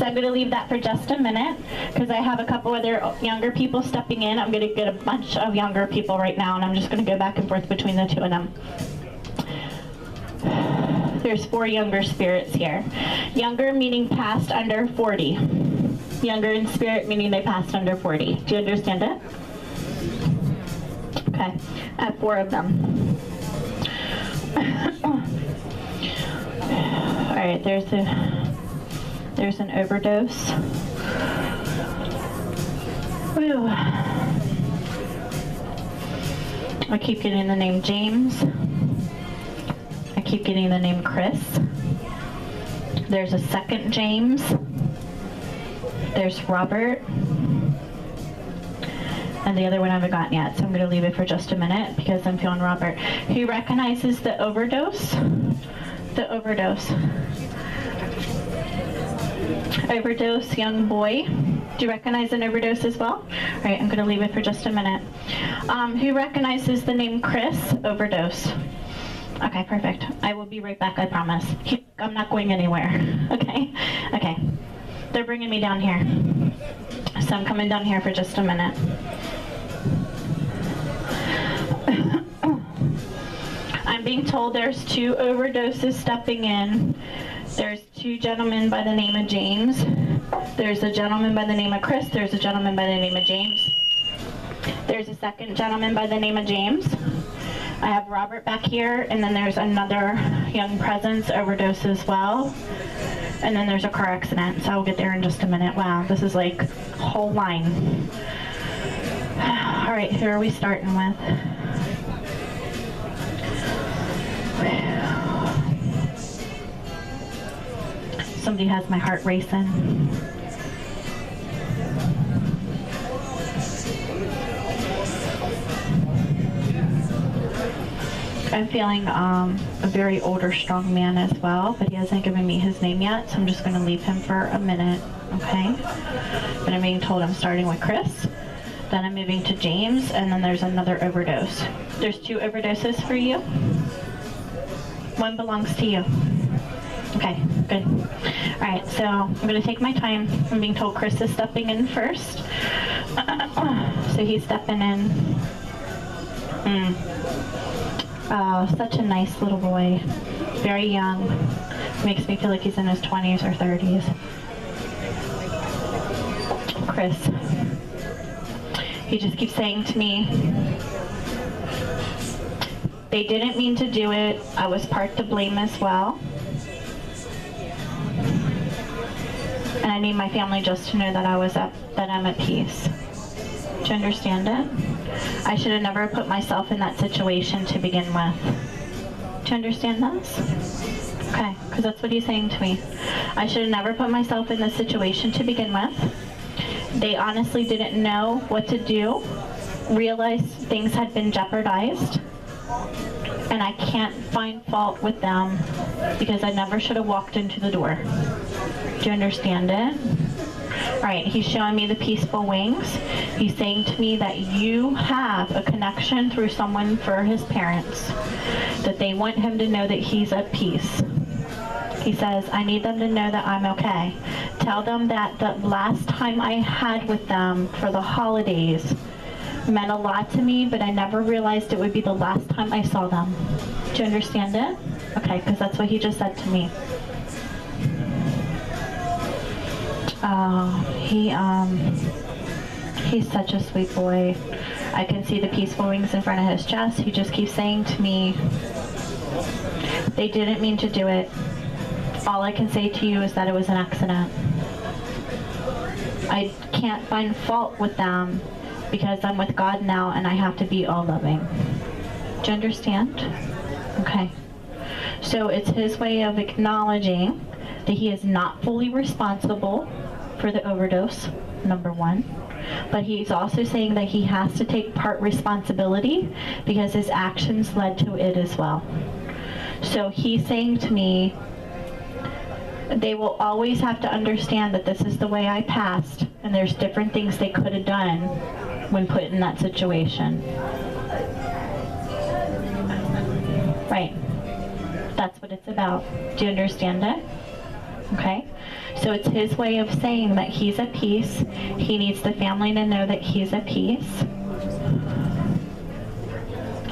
I'm going to leave that for just a minute because I have a couple other younger people stepping in. I'm going to get a bunch of younger people right now, and I'm just going to go back and forth between the two of them. There's 4 younger spirits here. Younger meaning passed under 40. Younger in spirit meaning they passed under 40. Do you understand it? Okay, I have 4 of them. All right, there's an overdose. Whew. I keep getting the name James. I keep getting the name Chris. There's a second James. There's Robert. And the other one I haven't gotten yet, so I'm going to leave it for just a minute because I'm feeling Robert. Who recognizes the overdose? The overdose. Overdose, young boy. Do you recognize an overdose as well? All right, I'm going to leave it for just a minute. Who recognizes the name Chris? Overdose. Okay, perfect. I will be right back, I promise. I'm not going anywhere. Okay? Okay. They're bringing me down here. So I'm coming down here for just a minute. I'm being told there's 2 overdoses stepping in. There's 2 gentlemen by the name of James. There's a gentleman by the name of Chris. There's a gentleman by the name of James. There's a second gentleman by the name of James. I have Robert back here, and then there's another young presence overdose as well. And then there's a car accident, so I'll get there in just a minute. Wow, this is like a whole line. All right, who are we starting with? Somebody has my heart racing. I'm feeling a very older, strong man as well, but he hasn't given me his name yet, so I'm just going to leave him for a minute, okay? But I'm being told I'm starting with Chris, then I'm moving to James, and then there's another overdose. There's 2 overdoses for you. One belongs to you. Okay, good. All right, so I'm going to take my time. I'm being told Chris is stepping in first. So he's stepping in. Oh, such a nice little boy. Very young. Makes me feel like he's in his 20s or 30s. Chris. He just keeps saying to me, they didn't mean to do it. I was part to blame as well. And I need my family just to know that I'm at peace. Do you understand it? I should have never put myself in that situation to begin with. Do you understand this? Okay, because that's what he's saying to me. I should have never put myself in this situation to begin with. They honestly didn't know what to do, realized things had been jeopardized, and I can't find fault with them because I never should have walked into the door. Do you understand it? All right, he's showing me the peaceful wings. He's saying to me that you have a connection through someone for his parents, that they want him to know that he's at peace. He says, I need them to know that I'm okay. Tell them that the last time I had with them for the holidays meant a lot to me, but I never realized it would be the last time I saw them. Do you understand it? Okay, because that's what he just said to me. Oh, he's such a sweet boy. I can see the peaceful wings in front of his chest. He just keeps saying to me, they didn't mean to do it. All I can say to you is that it was an accident. I can't find fault with them because I'm with God now and I have to be all loving. Do you understand? Okay. So it's his way of acknowledging that he is not fully responsible for the overdose, number 1. But he's also saying that he has to take part responsibility because his actions led to it as well. So he's saying to me, they will always have to understand that this is the way I passed, and there's different things they could have done when put in that situation. Right. That's what it's about. Do you understand it? Okay. So So it's his way of saying that he's at peace. He needs the family to know that he's at peace.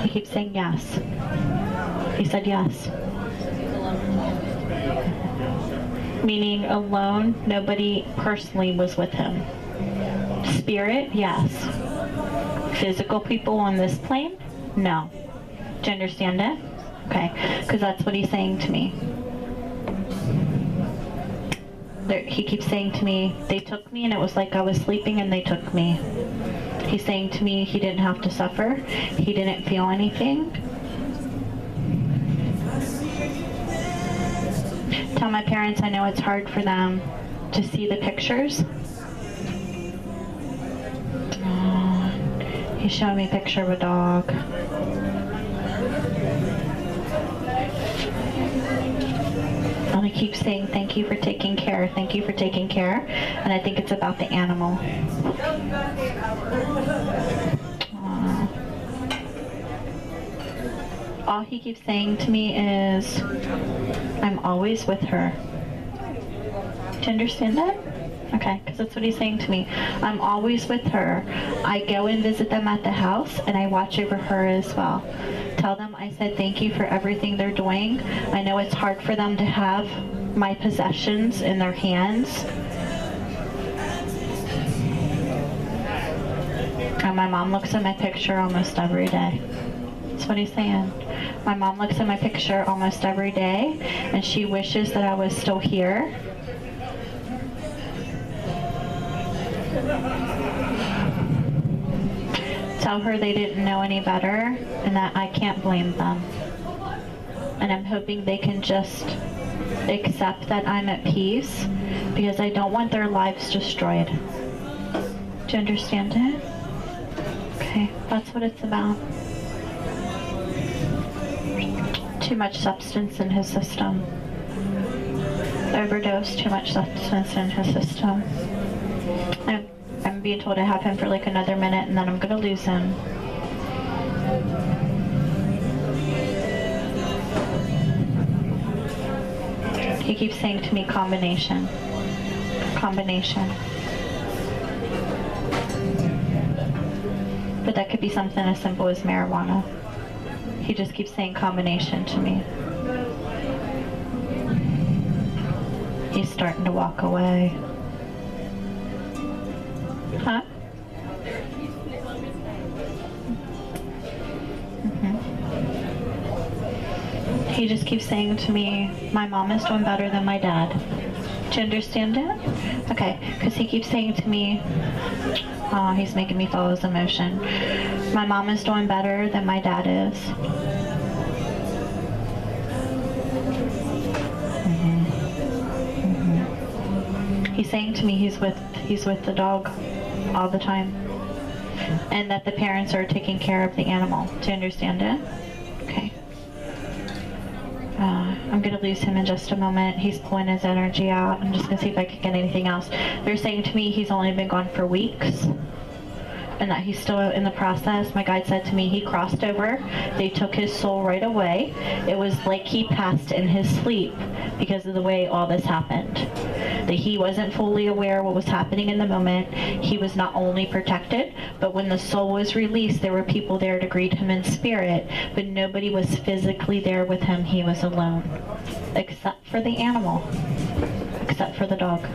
He keeps saying yes. He said yes. Meaning alone, nobody personally was with him. Spirit, yes. Physical people on this plane, no. Do you understand it? Okay, because that's what he's saying to me. He keeps saying to me, they took me and it was like I was sleeping and they took me. He's saying to me he didn't have to suffer. He didn't feel anything. Tell my parents I know it's hard for them to see the pictures. He's showing me a picture of a dog. And he keeps saying, thank you for taking care, thank you for taking care. And I think it's about the animal. All he keeps saying to me is, I'm always with her. Do you understand that? Okay, because that's what he's saying to me. I'm always with her. I go and visit them at the house, and I watch over her as well. Tell them I said thank you for everything they're doing. I know it's hard for them to have my possessions in their hands. And my mom looks at my picture almost every day. That's what he's saying. My mom looks at my picture almost every day, and she wishes that I was still here. Tell her they didn't know any better and that I can't blame them. And I'm hoping they can just accept that I'm at peace because I don't want their lives destroyed. Do you understand it? Okay, that's what it's about. Too much substance in his system. Overdose, too much substance in his system. I'm being told I have him for like another minute and then I'm gonna lose him. He keeps saying to me, combination. Combination. But that could be something as simple as marijuana. He just keeps saying combination to me. He's starting to walk away. Huh? He just keeps saying to me, my mom is doing better than my dad. Do you understand it? Okay, because he keeps saying to me, oh, he's making me follow his emotion. My mom is doing better than my dad is. He's saying to me he's with the dog all the time, and that the parents are taking care of the animal. Do you understand it? Okay. I'm going to lose him in just a moment. He's pulling his energy out. I'm just going to see if I can get anything else. They're saying to me he's only been gone for weeks and that he's still in the process. My guide said to me he crossed over. They took his soul right away. It was like he passed in his sleep because of the way all this happened. That he wasn't fully aware what was happening in the moment. He was not only protected, but when the soul was released, there were people there to greet him in spirit, but nobody was physically there with him. He was alone, except for the animal, except for the dog.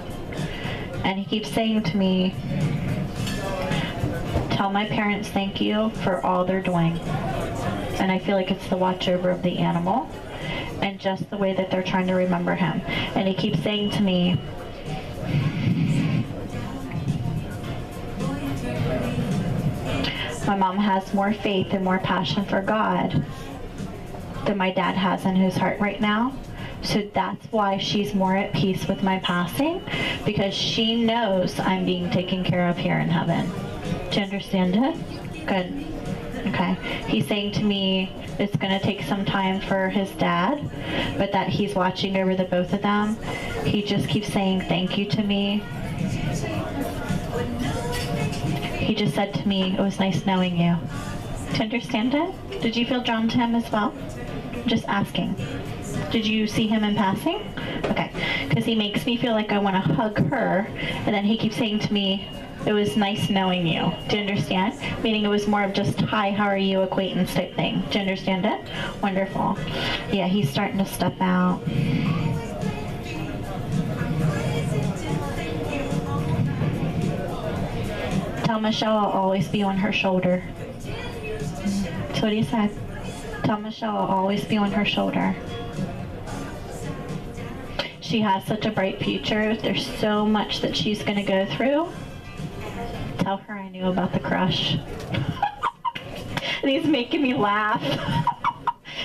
And he keeps saying to me, tell my parents thank you for all they're doing. And I feel like it's the watch over of the animal and just the way that they're trying to remember him. And he keeps saying to me, my mom has more faith and more passion for God than my dad has in his heart right now. So that's why she's more at peace with my passing, because she knows I'm being taken care of here in heaven. Do you understand it? Good. Okay. He's saying to me it's going to take some time for his dad, but that he's watching over the both of them. He just keeps saying thank you to me. He just said to me, it was nice knowing you. Do you understand it? Did you feel drawn to him as well? Just asking. Did you see him in passing? Okay, because he makes me feel like I want to hug her, and then he keeps saying to me, it was nice knowing you. Do you understand? Meaning it was more of just, hi, how are you, acquaintance type thing. Do you understand it? Wonderful. Yeah, he's starting to step out. Tell Michelle I'll always be on her shoulder. That's what he said. Tell Michelle I'll always be on her shoulder. She has such a bright future. There's so much that she's going to go through. Tell her I knew about the crush. And he's making me laugh.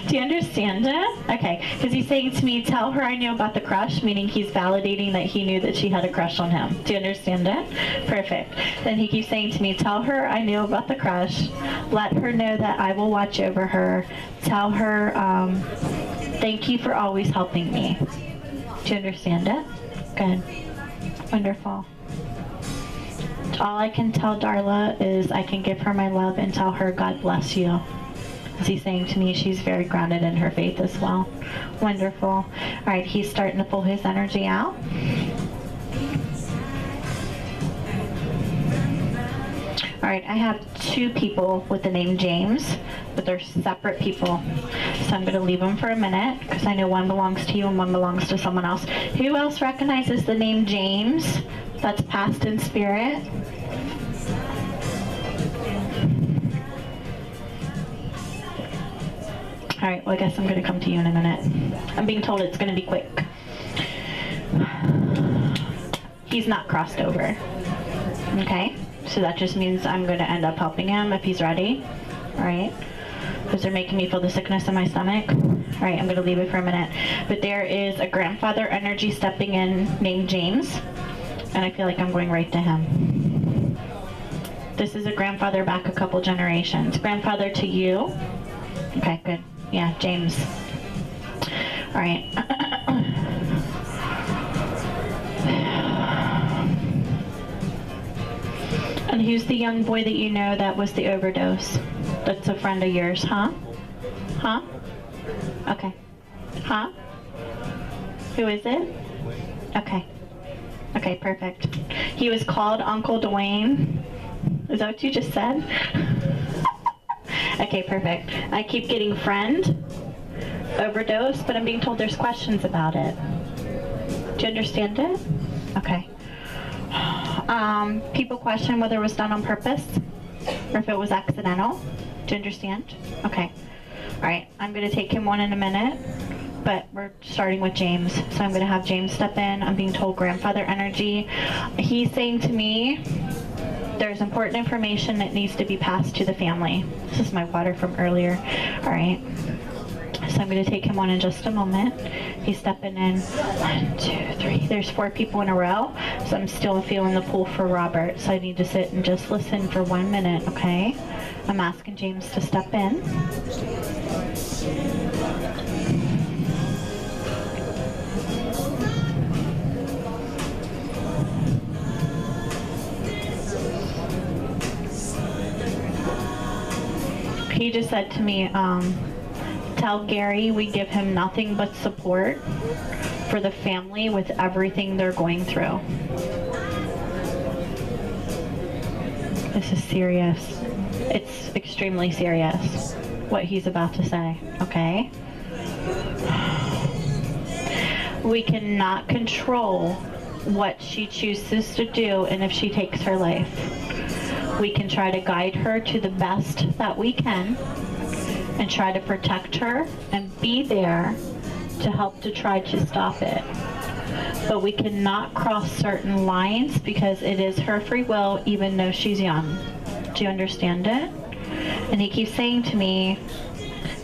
Do you understand it? Okay, because he's saying to me, tell her I knew about the crush, meaning he's validating that he knew that she had a crush on him. Do you understand it? Perfect. Then he keeps saying to me, tell her I knew about the crush. Let her know that I will watch over her. Tell her, thank you for always helping me. Do you understand it? Good. Wonderful. All I can tell Darla is I can give her my love and tell her God bless you. As he's saying to me, she's very grounded in her faith as well. Wonderful. All right, he's starting to pull his energy out. All right, I have two people with the name James, but they're separate people. So I'm going to leave them for a minute because I know one belongs to you and one belongs to someone else. Who else recognizes the name James? That's past in spirit. All right, well, I guess I'm going to come to you in a minute. I'm being told it's going to be quick. He's not crossed over. Okay, so that just means I'm going to end up helping him if he's ready. All right, because they're making me feel the sickness in my stomach. All right, I'm going to leave it for a minute. But there is a grandfather energy stepping in named James, and I feel like I'm going right to him. This is a grandfather back a couple generations. Grandfather to you. Okay, good. Yeah, James. All right. And who's the young boy that you know that was the overdose? That's a friend of yours, huh? Huh? Okay. Huh? Who is it? Okay. Okay, perfect. He was called Uncle Dwayne. Is that what you just said? Okay, perfect. I keep getting friend, overdose, but I'm being told there's questions about it. Do you understand it? Okay. People question whether it was done on purpose or if it was accidental. Do you understand? Okay. All right, I'm going to take him one in a minute, but we're starting with James. So I'm going to have James step in. I'm being told grandfather energy. He's saying to me, there's important information that needs to be passed to the family. This is my water from earlier. All right. So I'm going to take him on in just a moment. He's stepping in. 1, 2, 3. There's 4 people in a row. So I'm still feeling the pull for Robert. So I need to sit and just listen for 1 minute, okay? I'm asking James to step in. He just said to me, tell Gary we give him nothing but support for the family with everything they're going through. This is serious. It's extremely serious, what he's about to say, okay? We cannot control what she chooses to do and if she takes her life. We can try to guide her to the best that we can and try to protect her and be there to help to try to stop it. But we cannot cross certain lines because it is her free will even though she's young. Do you understand it? And he keeps saying to me,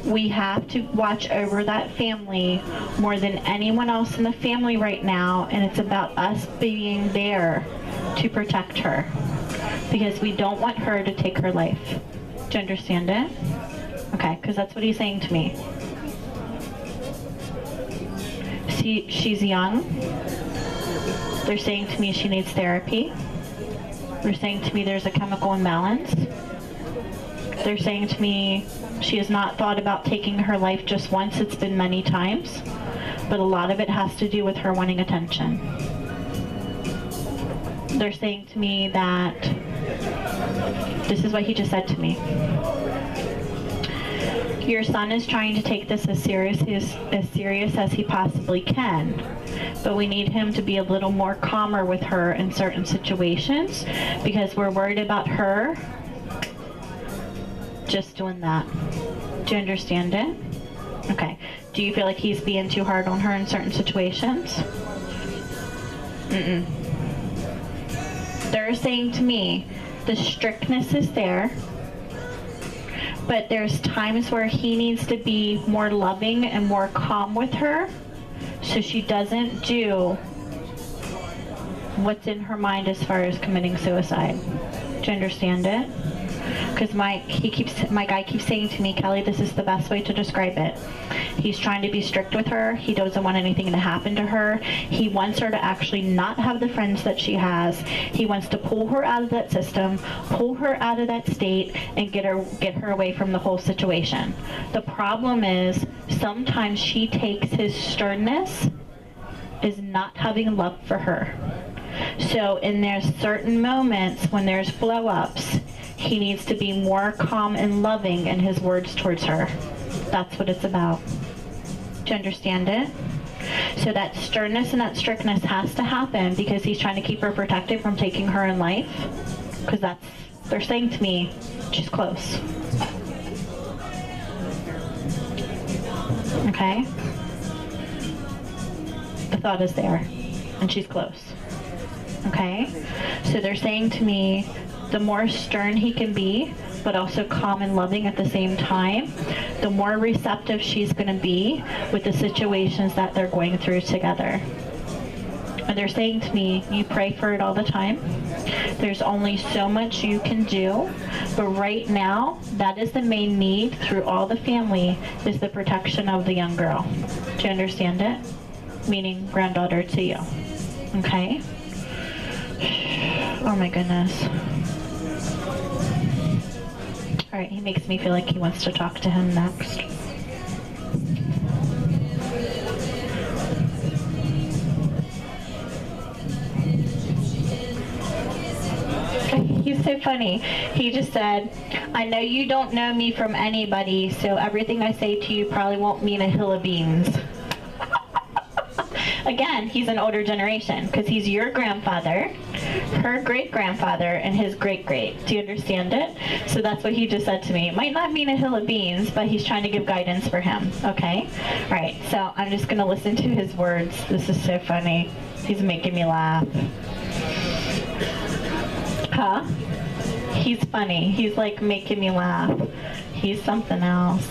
we have to watch over that family more than anyone else in the family right now, and it's about us being there to protect her because we don't want her to take her life. Do you understand it? Okay, because that's what he's saying to me. She's young. They're saying to me she needs therapy. They're saying to me there's a chemical imbalance. They're saying to me she has not thought about taking her life just once, it's been many times. but a lot of it has to do with her wanting attention. They're saying to me that, this is what he just said to me. Your son is trying to take this as serious as he possibly can, but we need him to be a little more calmer with her in certain situations because we're worried about her just doing that. Do you understand it? Okay. Do you feel like he's being too hard on her in certain situations? They're saying to me, the strictness is there, but there's times where he needs to be more loving and more calm with her so she doesn't do what's in her mind as far as committing suicide. Do you understand it? Because my guy keeps saying to me, Kelly, this is the best way to describe it. He's trying to be strict with her. He doesn't want anything to happen to her. He wants her to actually not have the friends that she has. He wants to pull her out of that system, pull her out of that state, and get her away from the whole situation. The problem is sometimes she takes his sternness as not having love for her. So in there's certain moments when there's blow-ups, he needs to be more calm and loving in his words towards her. That's what it's about. Do you understand it? So that sternness and that strictness has to happen because he's trying to keep her protected from taking her in life. Because they're saying to me, she's close. Okay? The thought is there, and she's close. Okay? So they're saying to me, the more stern he can be, but also calm and loving at the same time, the more receptive she's going to be with the situations that they're going through together. And they're saying to me, you pray for it all the time. There's only so much you can do, but right now, that is the main need through all the family, is the protection of the young girl. Do you understand it? Meaning granddaughter to you. Okay? Oh my goodness. All right, he makes me feel like he wants to talk to him next. He's so funny. He just said, I know you don't know me from anybody, so everything I say to you probably won't mean a hill of beans. Again, he's an older generation because he's your grandfather, her great-grandfather, and his great-great. Do you understand it? So that's what he just said to me. It might not mean a hill of beans, but he's trying to give guidance for him. Okay? All right, so I'm just going to listen to his words. This is so funny. He's making me laugh. Huh? He's funny. He's like making me laugh. He's something else.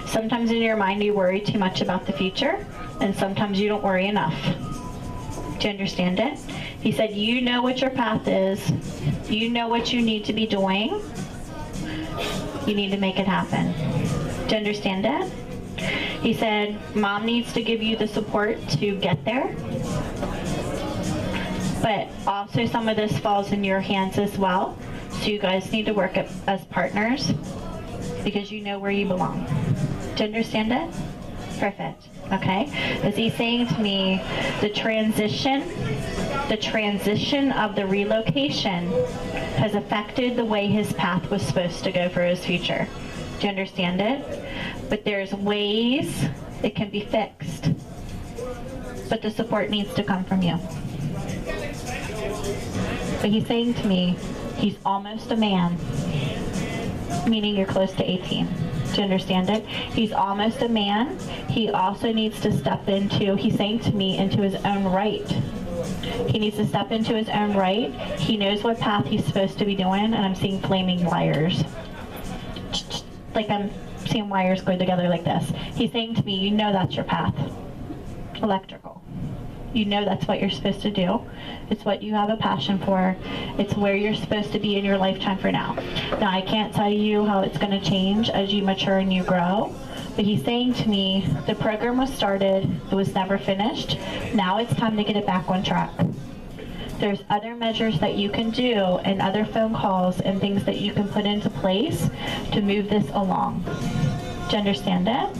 Sometimes in your mind you worry too much about the future, and sometimes you don't worry enough. Do you understand it? He said, you know what your path is. You know what you need to be doing. You need to make it happen. Do you understand it? He said, Mom needs to give you the support to get there. But also some of this falls in your hands as well. So you guys need to work as partners because you know where you belong. Do you understand it? Perfect. Okay. As he's saying to me, the transition of the relocation has affected the way his path was supposed to go for his future. Do you understand it? But there's ways it can be fixed. But the support needs to come from you. But he's saying to me, he's almost a man, meaning you're close to 18. Do you understand it? He's almost a man. He also needs to step into, he's saying to me, into his own right. He needs to step into his own right. He knows what path he's supposed to be doing, and I'm seeing flaming wires. Like I'm seeing wires go together like this. He's saying to me, you know that's your path. Electrical. You know that's what you're supposed to do. It's what you have a passion for. It's where you're supposed to be in your lifetime for now. Now, I can't tell you how it's going to change as you mature and you grow, but he's saying to me, the program was started, it was never finished. Now it's time to get it back on track. There's other measures that you can do and other phone calls and things that you can put into place to move this along. Do you understand it?